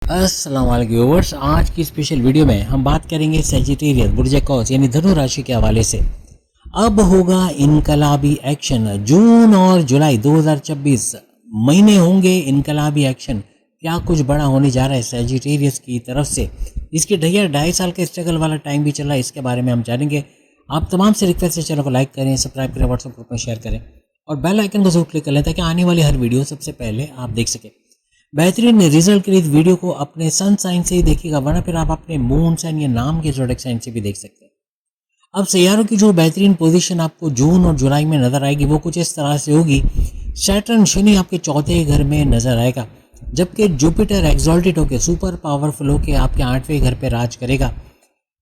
अस्सलाम वालेकुम व्यूअर्स। आज की स्पेशल वीडियो में हम बात करेंगे सैजिटेरियस बुर्ज कौस यानी धनु राशि के हवाले से। अब होगा इनकलाबी एक्शन। जून और जुलाई 2026 महीने होंगे इनकलाबी एक्शन। क्या कुछ बड़ा होने जा रहा है सैजिटेरियस की तरफ से। इसकी ढैया 2.5 साल का स्ट्रगल वाला टाइम भी चल रहा है, इसके बारे में हम जानेंगे। आप तमाम से रिक्वेस्ट है चैनल को लाइक करें, सब्सक्राइब करें, व्हाट्सएप ग्रुप में शेयर करें और बेल आइकन को जरूर क्लिक कर लें ताकि आने वाली हर वीडियो सबसे पहले आप देख सकें। बेहतरीन रिजल्ट के लिए इस वीडियो को अपने सन साइन से ही देखिएगा, वरना फिर आप अपने मून साइन या नाम के ज़ोडिएक साइन से भी देख सकते हैं। अब सैयारों की जो बेहतरीन पोजीशन आपको जून और जुलाई में नजर आएगी वो कुछ इस तरह से होगी। सैटर्न शनि आपके चौथे घर में नजर आएगा, जबकि जुपिटर एक्सॉल्टेड होकर सुपर पावरफुल होकर आपके 8वें घर पे राज करेगा।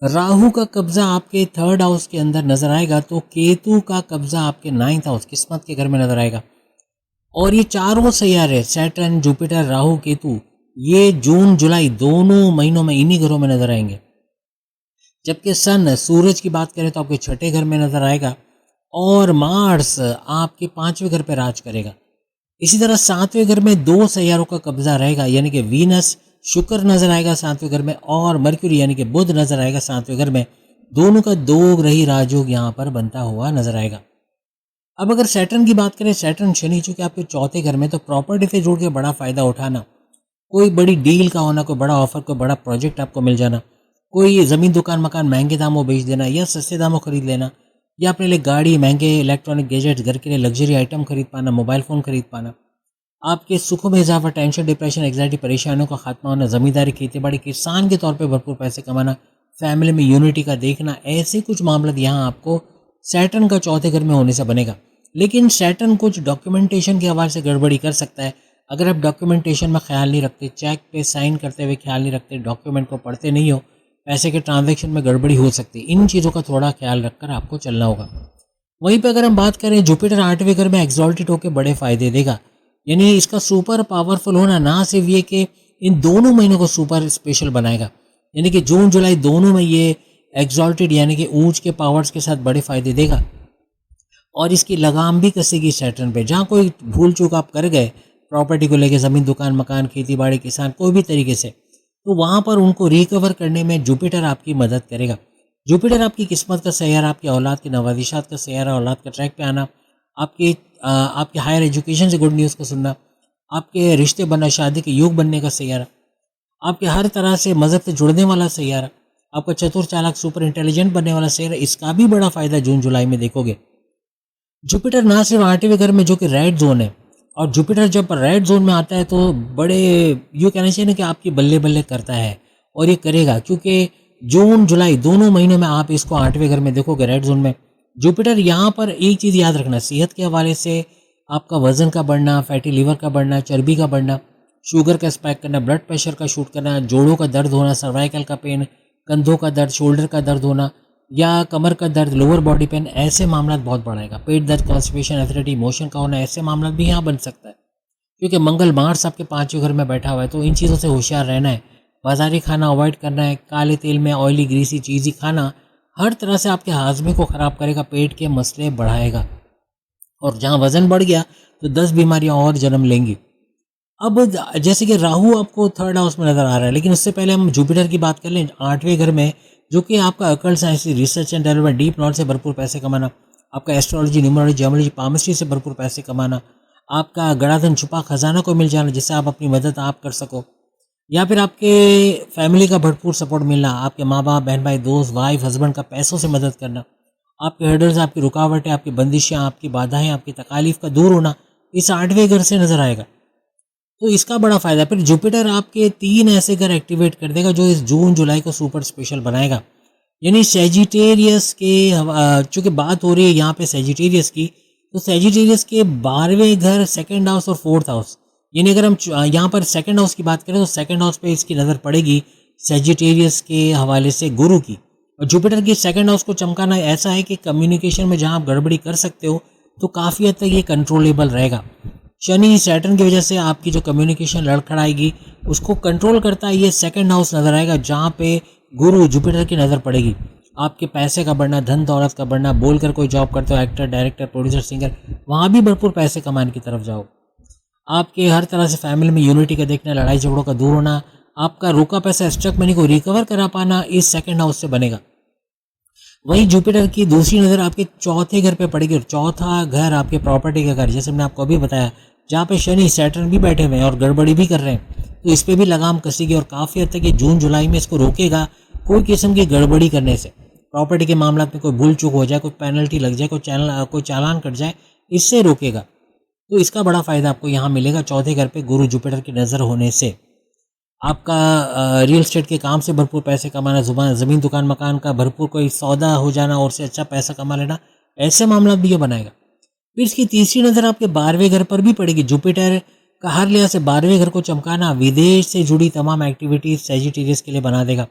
राहु का कब्जा आपके 3rd हाउस के अंदर नजर आएगा, तो केतु का कब्जा आपके 9th हाउस किस्मत के घर में नजर आएगा। और ये चारों सैयारे सैटर्न, जुपिटर, राहु, केतु ये जून जुलाई दोनों महीनों में इन्हीं घरों में नजर आएंगे। जबकि सन सूरज की बात करें तो आपके 6ठे घर में नजर आएगा और मार्स आपके 5वें घर पर राज करेगा। इसी तरह 7वें घर में 2 सैयारों का कब्जा रहेगा, यानी कि वीनस शुक्र नजर आएगा 7वें घर में और मरक्यूरी यानी कि बुध नजर आएगा 7वें घर में। दोनों का 2 ग्रही राजयोग यहाँ पर बनता हुआ नजर आएगा। अब अगर सैटर्न की बात करें, सैटर्न शनि चूंकि आपके चौथे घर में, तो प्रॉपर्टी से जुड़ के बड़ा फायदा उठाना, कोई बड़ी डील का होना, कोई बड़ा ऑफर, कोई बड़ा प्रोजेक्ट आपको मिल जाना, कोई ज़मीन दुकान मकान महंगे दामों बेच देना या सस्ते दामों खरीद लेना, या अपने लिए गाड़ी, महंगे इलेक्ट्रॉनिक गैजेट्स, घर के लिए लग्जरी आइटम खरीद पाना, मोबाइल फ़ोन खरीद पाना, आपके सुखों में इजाफा, टेंशन, डिप्रेशन, एग्जाइटी, परेशानियों का खात्मा होना, ज़मींदारी, खेती बाड़ी, किसान के तौर पर भरपूर पैसे कमाना, फैमिली में यूनिटी का देखना, ऐसे कुछ मामला यहाँ आपको सैटर्न का चौथे घर में होने से बनेगा। लेकिन सैटर्न कुछ डॉक्यूमेंटेशन के हवाले से गड़बड़ी कर सकता है। अगर आप डॉक्यूमेंटेशन में ख्याल नहीं रखते, चेक पे साइन करते हुए ख्याल नहीं रखते, डॉक्यूमेंट को पढ़ते नहीं हो, पैसे के ट्रांजैक्शन में गड़बड़ी हो सकती है। इन चीज़ों का थोड़ा ख्याल रखकर आपको चलना होगा। वहीं पे अगर हम बात करें, जुपिटर 8वें घर में एक्सॉल्टेड होकर बड़े फायदे देगा, यानी इसका सुपर पावरफुल होना ना सिर्फ ये कि इन दोनों महीनों को सुपर स्पेशल बनाएगा, यानी कि जून जुलाई दोनों में ये एक्सॉल्टेड यानी कि ऊंच के पावर्स के साथ बड़े फायदे देगा और इसकी लगाम भी कसेगी सैटर्न पे। जहाँ कोई भूल चूक आप कर गए प्रॉपर्टी को लेके, ज़मीन दुकान मकान, खेती बाड़ी, किसान, कोई भी तरीके से, तो वहाँ पर उनको रिकवर करने में जुपिटर आपकी मदद करेगा। जुपिटर आपकी किस्मत का सैयारा, आपकी औलाद की नवाजिशात का सैयारा, औलाद का ट्रैक पे आना, आपके हायर एजुकेशन से गुड न्यूज़ को सुनना, आपके रिश्ते बनना, शादी के योग बनने का सैयारा, आपके हर तरह से मज़हब से जुड़ने वाला सैयारा, आपका चतुर चालाक सुपर इंटेलिजेंट बनने वाला सैयारा, इसका भी बड़ा फ़ायदा जून जुलाई में देखोगे। जुपिटर ना सिर्फ 8वें घर में जो कि रेड जोन है, और जुपिटर जब रेड जोन में आता है तो बड़े यूँ कहना चाहिए ना कि आपकी बल्ले बल्ले करता है, और ये करेगा क्योंकि जून जुलाई दोनों महीनों में आप इसको 8वें घर में देखोगे रेड जोन में। जुपिटर यहाँ पर एक चीज़ याद रखना, सेहत के हवाले से आपका वज़न का बढ़ना, फैटी लीवर का बढ़ना, चर्बी का बढ़ना, शुगर का स्पाइक करना, ब्लड प्रेशर का शूट करना, जोड़ों का दर्द होना, सर्वाइकल का पेन, कंधों का दर्द, शोल्डर का दर्द होना या कमर का दर्द, लोअर बॉडी पेन, ऐसे मामला बहुत बढ़ाएगा। पेट दर्द, कॉन्स्टिपेशन, एसिडिटी, मोशन का होना, ऐसे मामला भी यहाँ बन सकता है क्योंकि मंगल मार्स आपके 5वें घर में बैठा हुआ है। तो इन चीज़ों से होशियार रहना है, बाजारी खाना अवॉइड करना है, काले तेल में ऑयली ग्रीसी चीज़ी खाना हर तरह से आपके हाजमे को ख़राब करेगा, पेट के मसले बढ़ाएगा, और जहाँ वज़न बढ़ गया तो 10 बीमारियाँ और जन्म लेंगी। अब जैसे कि राहु आपको 3rd हाउस में नज़र आ रहा है, लेकिन उससे पहले हम जुपिटर की बात कर लें 8वें घर में, जो कि आपका अकल science, research and development, deep knowledge से भरपूर पैसे कमाना, आपका एस्ट्रोलॉजी, न्यूमरोलॉजी, जियोलॉजी, पामिस्ट्री से भरपूर पैसे कमाना, आपका गड़ाधन छुपा खजाना को मिल जाना जिससे आप अपनी मदद आप कर सको, या फिर आपके फैमिली का भरपूर सपोर्ट मिलना, आपके माँ बाप, बहन भाई, दोस्त, वाइफ, हस्बैंड का पैसों से मदद करना, आपके हर्डल्स, आपकी रुकावटें, आपकी बंदिशें, आपकी बाधाएं, आपकी तकालीफ का दूर होना इस 8वें घर से नजर आएगा। तो इसका बड़ा फायदा। फिर जुपिटर आपके 3 ऐसे घर एक्टिवेट कर देगा जो इस जून जुलाई को सुपर स्पेशल बनाएगा, यानी सैजिटेरियस के चूँकि बात हो रही है यहाँ पे सैजिटेरियस की, तो सैजिटेरियस के 12वें घर, 2nd हाउस और 4th हाउस, यानी अगर हम यहाँ पर 2nd हाउस की बात करें तो 2nd हाउस पे इसकी नज़र पड़ेगी सैजिटेरियस के हवाले से गुरु की। और जुपिटर की 2nd हाउस को चमकाना ऐसा है कि कम्युनिकेशन में जहाँ आप गड़बड़ी कर सकते हो तो काफ़ी हद तक ये कंट्रोलेबल रहेगा। शनि सैटर्न की वजह से आपकी जो कम्युनिकेशन लड़खड़ाएगी उसको कंट्रोल करता है, ये 2nd हाउस नज़र आएगा जहाँ पे गुरु जुपिटर की नज़र पड़ेगी। आपके पैसे का बढ़ना, धन दौलत का बढ़ना, बोलकर कोई जॉब करते हो, एक्टर, डायरेक्टर, प्रोड्यूसर, सिंगर, वहाँ भी भरपूर पैसे कमाने की तरफ जाओ। आपके हर तरह से फैमिली में यूनिटी का देखना, लड़ाई झगड़ों का दूर होना, आपका रोका पैसा, स्टक मनी को रिकवर करा पाना इस सेकंड हाउस से बनेगा। वहीं जुपिटर की दूसरी नज़र आपके चौथे घर पे पड़ेगी, और चौथा घर आपके प्रॉपर्टी का घर, जैसे मैंने आपको अभी बताया, जहाँ पे शनि सैटर्न भी बैठे हुए हैं और गड़बड़ी भी कर रहे हैं, तो इस पर भी लगाम कसेगी और काफ़ी हद तक ये जून जुलाई में इसको रोकेगा कोई किस्म की गड़बड़ी करने से। प्रॉपर्टी के मामला में कोई भूल चूक हो जाए, कोई पेनल्टी लग जाए, कोई चालान कट जाए, इससे रोकेगा। तो इसका बड़ा फ़ायदा आपको यहाँ मिलेगा चौथे घर पे गुरु जुपिटर की नज़र होने से। आपका रियल एस्टेट के काम से भरपूर पैसे कमाना, ज़मीन दुकान मकान का भरपूर कोई सौदा हो जाना और से अच्छा पैसा कमा लेना, ऐसे मामला भी ये बनाएगा। फिर इसकी तीसरी नज़र आपके 12वें घर पर भी पड़ेगी। जुपिटर का हर लिहाज से 12वें घर को चमकाना विदेश से जुड़ी तमाम एक्टिविटीज़ सैजिटेरियस के लिए बना देगा।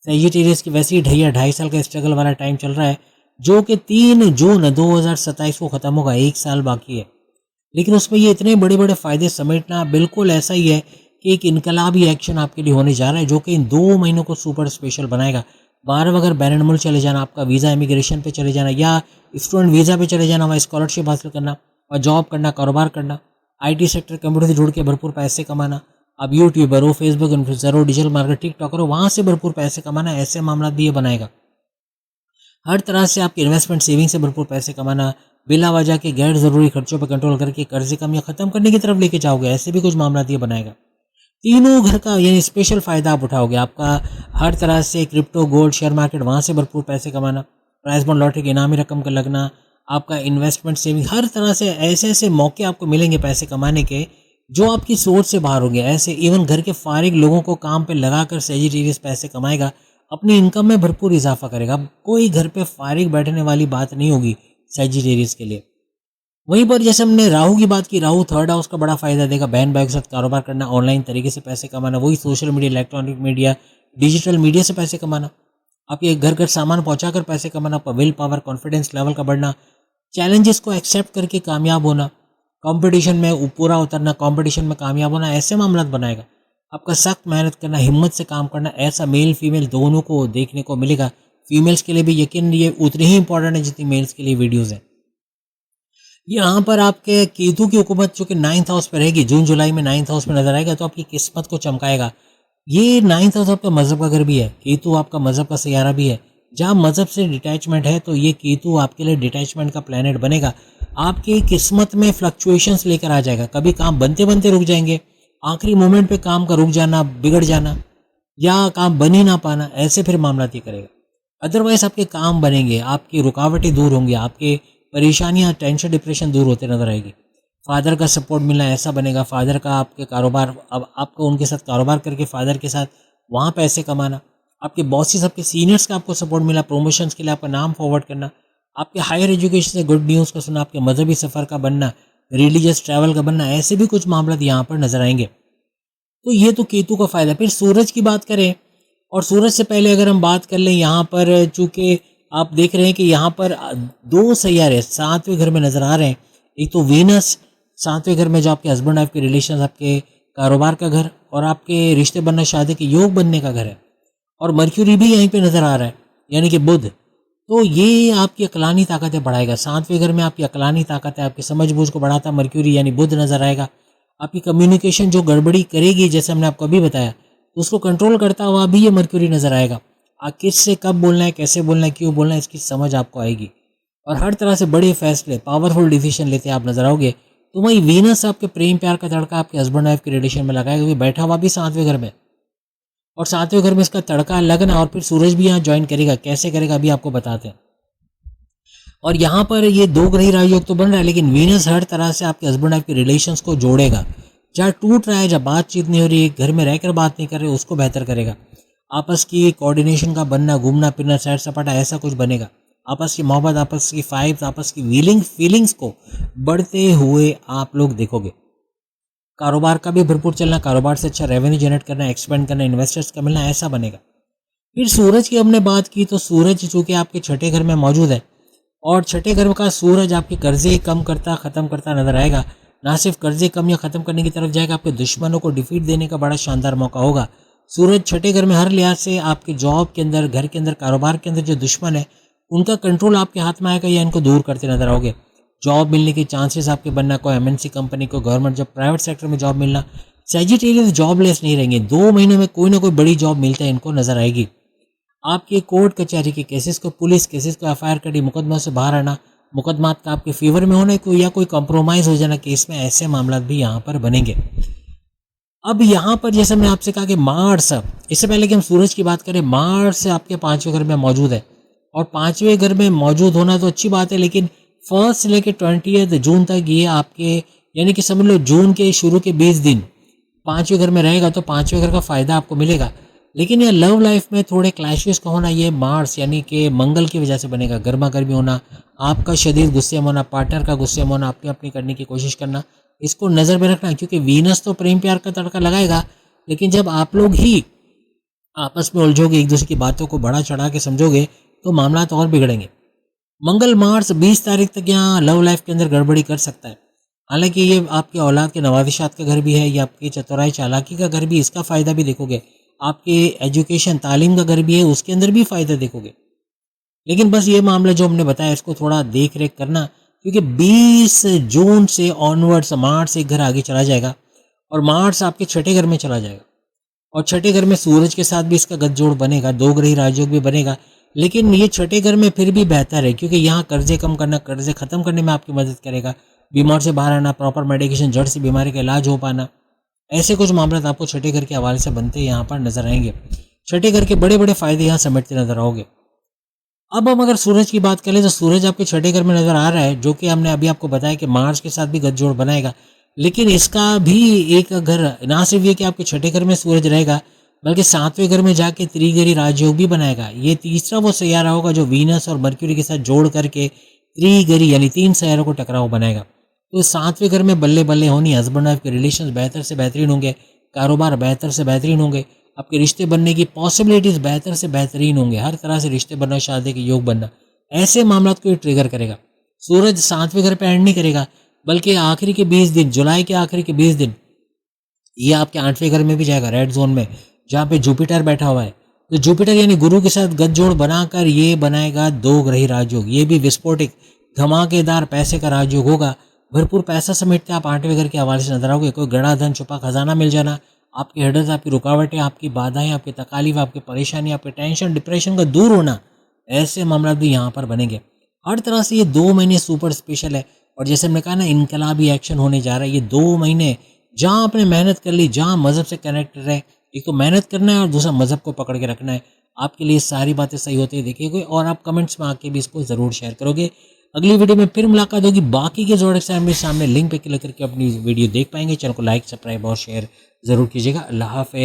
सैजिटेरियस की वैसे ही 2.5 साल का स्ट्रगल वाला टाइम चल रहा है, जो कि 3 जून 2027 को ख़त्म होगा, 1 साल बाकी है। लेकिन उसमें ये इतने बड़े बड़े फ़ायदे समेटना बिल्कुल ऐसा ही है कि एक इनकलाबी एक्शन आपके लिए होने जा रहा है, जो कि इन 2 महीनों को सुपर स्पेशल बनाएगा। 12 अगर बैरन मुल्क चले जाना, आपका वीज़ा इमिग्रेशन पे चले जाना या स्टूडेंट वीज़ा पे चले जाना, वहाँ स्कॉलरशिप हासिल करना और जॉब करना, कारोबार करना, आईटी सेक्टर कंप्यूटर से जुड़ के भरपूर पैसे कमाना, अब यूट्यूबर हो, फेसबुक इन्फ्लुएंसर हो, डिजिटल मार्केट टिकटॉकर हो, वहाँ से भरपूर पैसे कमाना, ऐसे मामला भी ये बनाएगा। हर तरह से आपकी इन्वेस्टमेंट सेविंग से भरपूर पैसे कमाना, बिला वजह के गैर ज़रूरी खर्चों पर कंट्रोल करके कर्जे कम या ख़त्म करने की तरफ लेके जाओगे, ऐसे भी कुछ मामला ये बनाएगा। तीनों घर का यानी स्पेशल फ़ायदा आप उठाओगे। आपका हर तरह से क्रिप्टो, गोल्ड, शेयर मार्केट, वहाँ से भरपूर पैसे कमाना, प्राइस बॉन्ड लॉटरी की इनामी रकम का लगना, आपका इन्वेस्टमेंट सेविंग, हर तरह से ऐसे ऐसे मौके आपको मिलेंगे पैसे कमाने के जो आपकी सोच से बाहर होंगे। ऐसे इवन घर के फारिग लोगों को काम पे लगाकर सैजिटेरियस पैसे कमाएगा, अपनी इनकम में भरपूर इजाफा करेगा। अब कोई घर पे फारिग बैठने वाली बात नहीं होगी सैजिटेरियस के लिए। वहीं पर जैसे हमने राहु की बात की, राहु थर्ड हाउस का बड़ा फायदा देगा। बहन भाई के साथ कारोबार करना, ऑनलाइन तरीके से पैसे कमाना, वही social media, electronic media, digital media से पैसे कमाना, आपके घर घर सामान पहुंचाकर पैसे कमाना, आपका विल पावर, कॉन्फिडेंस लेवल का बढ़ना, चैलेंजेस को एक्सेप्ट करके कामयाब होना, कंपटीशन में पूरा उतरना, कंपटीशन में कामयाब होना, ऐसे मामला बनाएगा। आपका सख्त मेहनत करना, हिम्मत से काम करना, ऐसा मेल फीमेल दोनों को देखने को मिलेगा। फीमेल्स के लिए भी यकीन ये उतनी ही इंपॉर्टेंट है जितनी मेल्स के लिए वीडियोज़ हैं। यहाँ पर आपके केतु की हुकूमत चूँकि 9th हाउस पर रहेगी, जून जुलाई में 9th हाउस में नजर आएगा, तो आपकी किस्मत को चमकाएगा। ये 9th हाउस आपका मजहब का घर भी है, केतु आपका मजहब का सैयारा भी है। जहाँ मजहब से डिटैचमेंट है, तो ये केतु आपके लिए डिटैचमेंट का प्लैनेट बनेगा। आपकी किस्मत में फ्लक्चुएशंस लेकर आ जाएगा। कभी काम बनते बनते रुक जाएंगे, आखिरी मोमेंट पे काम का रुक जाना, बिगड़ जाना या काम बन ही ना पाना, ऐसे फिर मामला ये करेगा। अदरवाइज आपके काम बनेंगे, आपकी रुकावटें दूर होंगी, आपके परेशानियां, टेंशन, डिप्रेशन दूर होते नजर आएगी। फादर का सपोर्ट मिलना ऐसा बनेगा, फादर का आपके कारोबार, अब आपको उनके साथ कारोबार करके फादर के साथ वहाँ पैसे कमाना, आपके बॉसेस, आपके सीनियर्स का आपको सपोर्ट मिला, प्रमोशंस के लिए आपका नाम फॉरवर्ड करना, आपके हायर एजुकेशन से गुड न्यूज़ का सुना, आपके मजहबी सफ़र का बनना, रिलीजियस ट्रैवल का बनना, ऐसे भी कुछ मामला यहाँ पर नजर आएंगे। तो ये तो केतु का फायदा। फिर सूरज की बात करें, और सूरज से पहले अगर हम बात कर लें, यहाँ पर चूँकि आप देख रहे हैं कि यहाँ पर 2 सैयारे 7वें घर में नजर आ रहे हैं। एक तो वीनस 7वें घर में, जो आपके हस्बैंड वाइफ के रिलेशन, आपके कारोबार का घर और आपके रिश्ते बनना, शादी के योग बनने का घर है। और मर्क्यूरी भी यहीं पे नजर आ रहा है, यानी कि बुध। तो ये आपकी अकलानी ताकतें बढ़ाएगा। 7वें घर में आपकी अकलानी ताकत है, आपकी समझ-बूझ को बढ़ाता मर्क्यूरी यानी बुध नजर आएगा। आपकी कम्युनिकेशन जो गड़बड़ी करेगी, जैसे हमने आपको अभी बताया, तो उसको कंट्रोल करता हुआ भी ये मर्क्यूरी नजर आएगा। किससे कब बोलना है, कैसे बोलना है, क्यों बोलना है, इसकी समझ आपको आएगी। और हर तरह से बड़े फैसले, पावरफुल डिसीजन लेते आप नजर आओगे। तो वही वीनस आपके प्रेम प्यार का तड़का आपके हस्बैंड वाइफ के रिलेशन में लगाएगा, क्योंकि बैठा हुआ भी 7वें घर में, और 7वें घर में इसका तड़का लगना, और फिर सूरज भी यहाँ ज्वाइन करेगा। कैसे करेगा अभी आपको बताते हैं। और यहाँ पर ये 2 ग्रही राजयोग तो बन रहा है, लेकिन वीनस हर तरह से आपके हस्बैंड वाइफ के रिलेशंस को जोड़ेगा। जहाँ टूट रहा है, जहाँ बातचीत नहीं हो रही, घर में रहकर बात नहीं कर रहे, उसको बेहतर करेगा। आपस की कोऑर्डिनेशन का बनना, घूमना फिरना, सैर सपाटा, ऐसा कुछ बनेगा। आपस की मोहब्बत, आपस की फाइब्स, आपस की फीलिंग्स को बढ़ते हुए आप लोग देखोगे। कारोबार का भी भरपूर चलना, कारोबार से अच्छा रेवेन्यू जनरेट करना, एक्सपेंड करना, इन्वेस्टर्स का मिलना, ऐसा बनेगा। फिर सूरज की हमने बात की, तो सूरज चूँकि आपके 6ठे घर में मौजूद है, और 6ठे घर का सूरज आपके कर्जे कम करता, ख़त्म करता नजर आएगा। ना सिर्फ कर्जे कम या ख़त्म करने की तरफ जाएगा, आपके दुश्मनों को डिफीट देने का बड़ा शानदार मौका होगा। सूरज 6ठे घर में हर लिहाज से आपके जॉब के अंदर, घर के अंदर, कारोबार के अंदर जो दुश्मन है, उनका कंट्रोल आपके हाथ में आएगा या इनको दूर करते नजर आओगे। जॉब मिलने के चांसेस आपके बनना, कोई MNC कंपनी को, गवर्नमेंट जॉब, प्राइवेट सेक्टर में जॉब मिलना, सैजिटेरियस जॉबलेस नहीं रहेंगे, 2 महीनों में कोई ना कोई बड़ी जॉब मिलता है इनको नजर आएगी। आपके कोर्ट कचहरी के केसेस को, पुलिस केसेस को, एफआईआर करी, मुकदमा से बाहर आना, मुकदमा का आपके फेवर में होने को या कोई कॉम्प्रोमाइज हो जाना केस में, ऐसे मामला भी यहाँ पर बनेंगे। अब यहाँ पर जैसे मैंने आपसे कहा कि मार्स, इससे पहले कि हम सूरज की बात करें, मार्स आपके 5वें घर में मौजूद है और 5वें घर में मौजूद होना तो अच्छी बात है, लेकिन 1 से लेकर 20 जून तक ये आपके, यानी कि समझ लो जून के शुरू के 20 दिन 5वें घर में रहेगा तो 5वें घर का फायदा आपको मिलेगा। लेकिन ये लव लाइफ में थोड़े क्लैशेस का होना, ये मार्स यानी कि मंगल की वजह से बनेगा। गर्मा गर्मी होना, आपका शदीद गुस्से में होना, पार्टनर का गुस्से में होना, अपनी अपनी करने की कोशिश करना, इसको नज़र में रखना, क्योंकि वीनस तो प्रेम प्यार का तड़का लगाएगा, लेकिन जब आप लोग ही आपस में उलझोगे, एक दूसरे की बातों को बढ़ा चढ़ा के समझोगे, तो मामला तो और बिगड़ेंगे। मंगल मार्च 20 तारीख तक यहाँ लव लाइफ के अंदर गड़बड़ी कर सकता है। हालांकि ये आपके औलाद के नवाबिशात का घर भी है, ये आपकी चतुराई चालाकी का घर भी, इसका फ़ायदा भी देखोगे। आपके एजुकेशन तालीम का घर भी है, उसके अंदर भी फ़ायदा देखोगे। लेकिन बस ये मामला जो हमने बताया इसको थोड़ा देख रेख करना, क्योंकि 20 जून से ऑनवर्ड्स मार्स एक घर आगे चला जाएगा और मार्स आपके 6ठे घर में चला जाएगा और 6ठे घर में सूरज के साथ भी इसका गठजोड़ बनेगा, 2 ग्रही राजयोग भी बनेगा। लेकिन ये 6ठे घर में फिर भी बेहतर है, क्योंकि यहाँ कर्जे कम करना, कर्जे ख़त्म करने में आपकी मदद करेगा, बीमार से बाहर आना, प्रॉपर मेडिकेशन, जड़ से बीमारी का इलाज हो पाना, ऐसे कुछ मामला आपको 6ठे घर के हवाले से बनते यहाँ पर नजर आएंगे। 6ठे घर के बड़े बड़े फायदे यहाँ समेटते नजर आओगे। अब हम अगर सूरज की बात करें तो सूरज आपके 6ठे घर में नजर आ रहा है, जो कि हमने अभी आपको बताया कि मार्स के साथ भी गठजोड़ बनाएगा। लेकिन इसका भी एक घर, ना सिर्फ ये कि आपके 6ठे घर में सूरज रहेगा, बल्कि 7वें घर में जाके त्रिगरी राजयोग भी बनाएगा। ये तीसरा वो सैयारा होगा जो वीनस और मर्क्यूरी के साथ जोड़ करके त्रिगरी यानी 3 सैयारों को टकराव बनाएगा। तो 7वें घर में बल्ले बल्ले होनी, हस्बैंड वाइफ के रिलेशन बेहतर से बेहतरीन होंगे, कारोबार बेहतर से बेहतरीन होंगे, आपके रिश्ते बनने की पॉसिबिलिटीज बेहतर से बेहतरीन होंगे, हर तरह से रिश्ते बनना, शादी के योग बनना, ऐसे मामला को ट्रिगर करेगा। सूरज 7वें घर पे एंड नहीं करेगा, बल्कि आखिरी के 20 दिन, जुलाई के आखिरी के 20 दिन ये आपके 8वें घर में भी जाएगा, रेड जोन में, जहाँ पे जुपिटर बैठा हुआ है। तो जुपिटर यानी गुरु के साथ गठजोड़ बनाकर ये बनाएगा 2 ग्रही राजयोग। ये भी विस्फोटिक धमाकेदार पैसे का राजयोग होगा। भरपूर पैसा समेटते आप 8वें घर के हवाले से नजर आओगे। कोई गड़ा धन, छुपा खजाना मिल जाना, आपकी हर्डल्स, आपकी रुकावटें, आपकी बाधाएं, आपकी तकालीफ, आपकी परेशानी, आपके टेंशन डिप्रेशन का दूर होना, ऐसे मामला भी यहाँ पर बनेंगे। हर तरह से ये 2 महीने सुपर स्पेशल है। और जैसे मैंने कहा ना, इनकलाबी एक्शन होने जा रहा है। ये 2 महीने जहाँ आपने मेहनत कर ली, जहाँ मजहब से कनेक्ट रहे, एक तो मेहनत करना है और दूसरा मजहब को पकड़ के रखना है, आपके लिए सारी बातें सही होती है देखिए। और आप कमेंट्स में आके भी इसको ज़रूर शेयर करोगे। अगली वीडियो में फिर मुलाकात होगी। बाकी के जोड़क से मेरे सामने लिंक पे क्लिक करके अपनी वीडियो देख पाएंगे। चैनल को लाइक, सब्सक्राइब और शेयर ज़रूर कीजिएगा। अल्लाह हाफ़िज़।